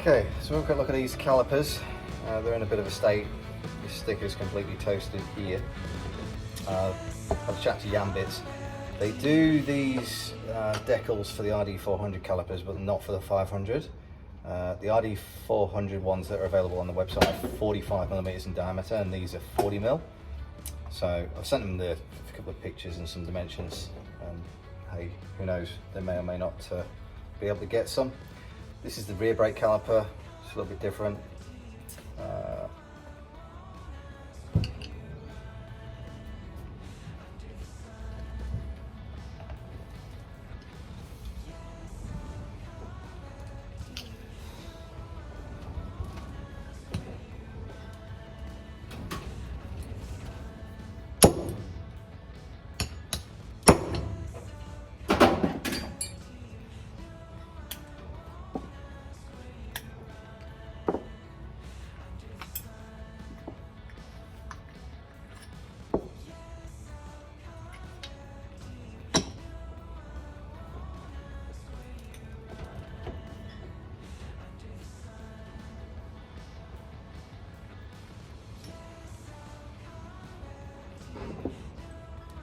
Okay, so we've got a look at these calipers. They're in a bit of a state. This sticker is completely toasted here. I've a chat to Yambits. They do these decals for the RD400 calipers, but not for the 500. The RD400 ones that are available on the website are 45mm in diameter, and these are 40mm. So I've sent them a couple of pictures and some dimensions, and hey, who knows, they may or may not be able to get some. This is the rear brake caliper. It's a little bit different.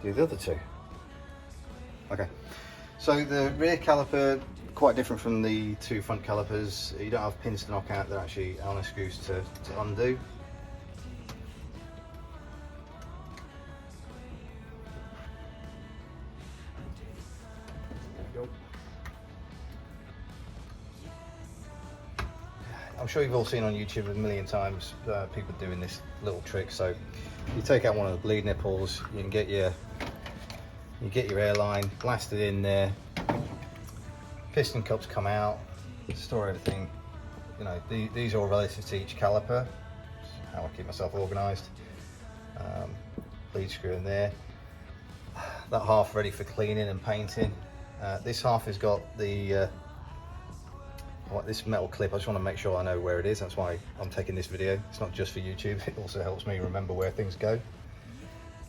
Do the other two. Okay, so the rear caliper, quite different from the two front calipers. You don't have pins to knock out, they're actually Allen screws to undo. There we go. I'm sure you've all seen on YouTube a million times people doing this little trick. So you take out one of the bleed nipples, you can get your airline, blast it in there, piston cups come out, store everything. You know, these are all relative to each caliper. That's how I keep myself organised. Bleed screw in there. That half ready for cleaning and painting. This half has got the this metal clip. I just want to make sure I know where it is. That's why I'm taking this video. It's not just for YouTube, it also helps me remember where things go.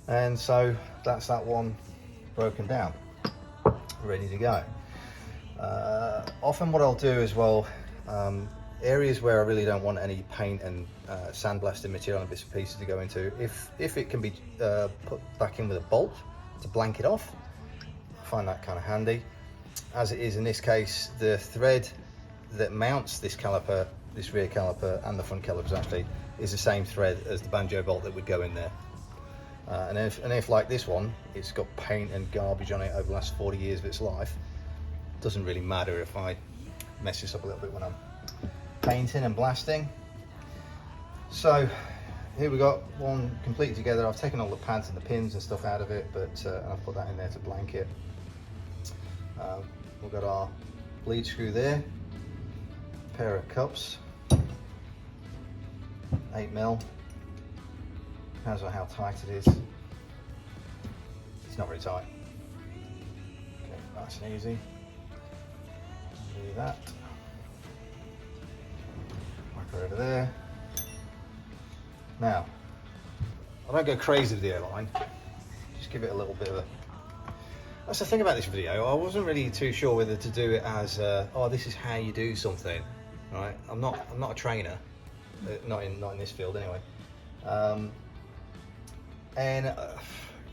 And so that's that one broken down, ready to go. Often what I'll do as well, areas where I really don't want any paint and sandblasting material and bits and pieces to go into, if it can be put back in with a bolt to blank it off, I find that kind of handy. As it is in this case, the thread that mounts this caliper, this rear caliper and the front calipers actually, is the same thread as the banjo bolt that would go in there. And if like this one, it's got paint and garbage on it over the last 40 years of its life, it doesn't really matter if I mess this up a little bit when I'm painting and blasting. So here we got one completely together. I've taken all the pads and the pins and stuff out of it, but and I've put that in there to blank it. We've got our bleed screw there, pair of cups, 8mm. Depends on how tight it is. It's not very tight. Okay, nice and easy. Do that. Whack her over there. Now, I don't go crazy with the airline. Just give it a little bit of a. That's the thing about this video. I wasn't really too sure whether to do it as, oh, this is how you do something, right? I'm not a trainer, not in this field anyway.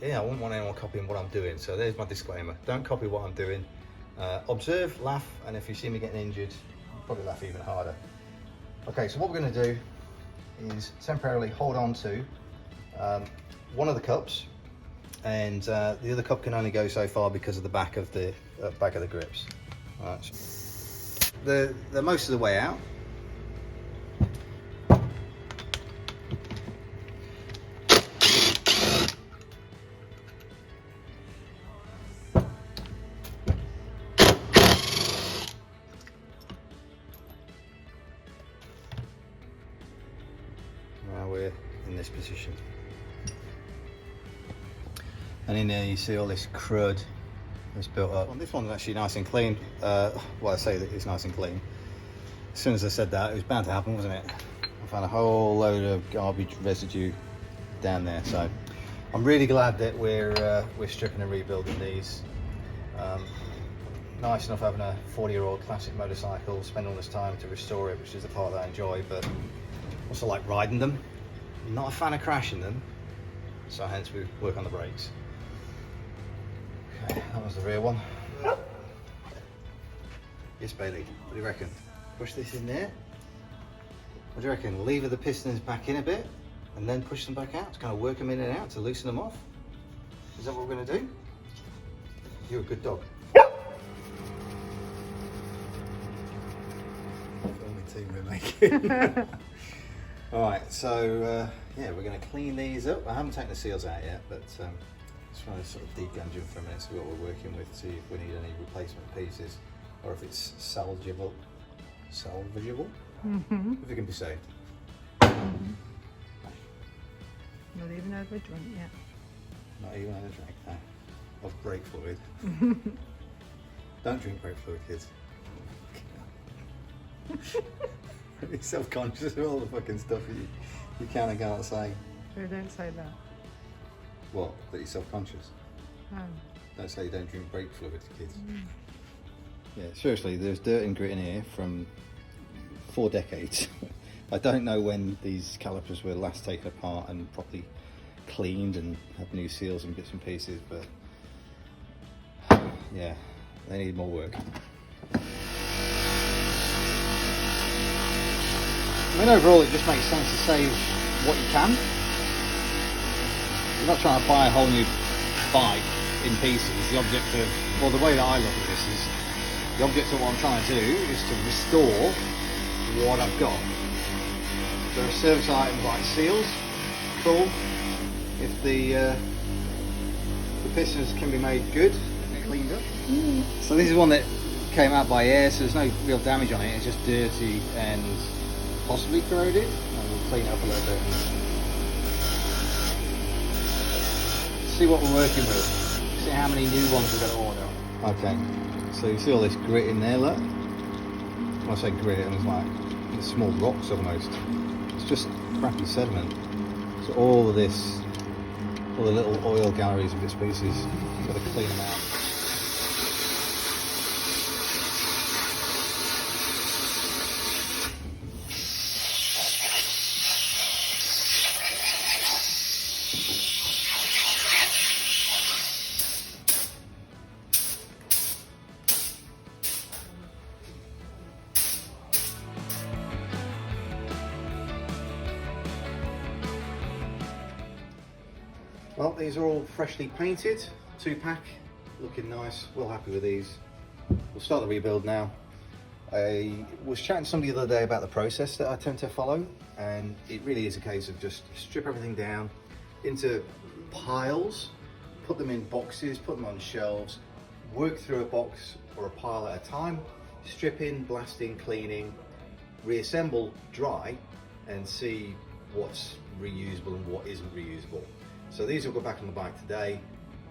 Yeah, I wouldn't want anyone copying what I'm doing, so there's my disclaimer. Don't copy what I'm doing. Observe, laugh, and if you see me getting injured, you'll probably laugh even harder. Okay, so what we're going to do is temporarily hold on to one of the cups, and the other cup can only go so far because of the back of the grips. All right, so they're most of the way out. Now we're in this position, and in there you see all this crud that's built up. Well, this one's actually nice and clean. Well, I say that it's nice and clean. As soon as I said that, it was bound to happen, wasn't it? I found a whole load of garbage residue down there, so I'm really glad that we're stripping and rebuilding these. nice enough having a 40-year-old classic motorcycle, spend all this time to restore it, which is the part that I enjoy, but also like riding them. Not a fan of crashing them, so hence we work on the brakes. Okay, that was the rear one. Yes, Bailey, what do you reckon? Push this in there. What do you reckon? Lever the pistons back in a bit and then push them back out to kind of work them in and out to loosen them off. Is that what we're going to do? You're a good dog. Filming team we're making. Alright, so yeah, we're going to clean these up. I haven't taken the seals out yet, but just want to sort of degunge them for a minute, see what we're working with, see if we need any replacement pieces or if it's salvageable. Salvageable? If it can be saved. Not even over a drink yet. Not even over a drink, no. Of brake fluid. Don't drink brake fluid, kids. Be self-conscious of all the fucking stuff you can and can't say. Who don't say that? What? That you're self-conscious? Oh. Don't say you don't drink brake fluid, kids. Yeah, seriously, there's dirt and grit in here from 4 decades. I don't know when these calipers were last taken apart and properly cleaned and had new seals and bits and pieces, but yeah, they need more work. I mean, overall it just makes sense to save what you can. You're not trying to buy a whole new bike in pieces. The object of, well, the way that I look at this is, the object of what I'm trying to do is to restore what I've got. There are service items like seals, cool. If the pistons can be made good and cleaned up. So this is one that came out by air, so there's no real damage on it. It's just dirty and possibly corroded. And we'll clean it up a little bit. See what we're working with. See how many new ones we're going to order. Okay, so you see all this grit in there, look? When I say grit, it's like small rocks almost. It's just crappy sediment. So all of this, all the little oil galleries and bits and pieces, you've got to clean them out. Well, these are all freshly painted, 2-pack, looking nice, well happy with these. We'll start the rebuild now. I was chatting to somebody the other day about the process that I tend to follow, and it really is a case of just strip everything down into piles, put them in boxes, put them on shelves, work through a box or a pile at a time, stripping, blasting, cleaning, reassemble dry, and see what's reusable and what isn't reusable. So these will go back on the bike today.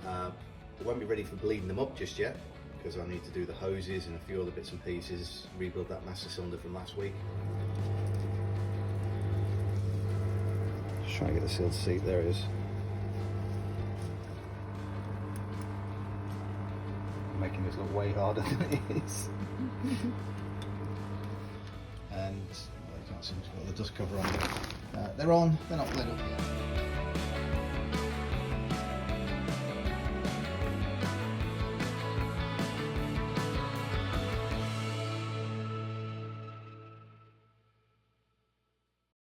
They won't be ready for bleeding them up just yet because I need to do the hoses and a few other bits and pieces, rebuild that master cylinder from last week. Just trying to get the sealed seat, there it is. I'm making this look way harder than it is. And well, you can't seem to put the dust cover on. They're on, they're not lit up yet.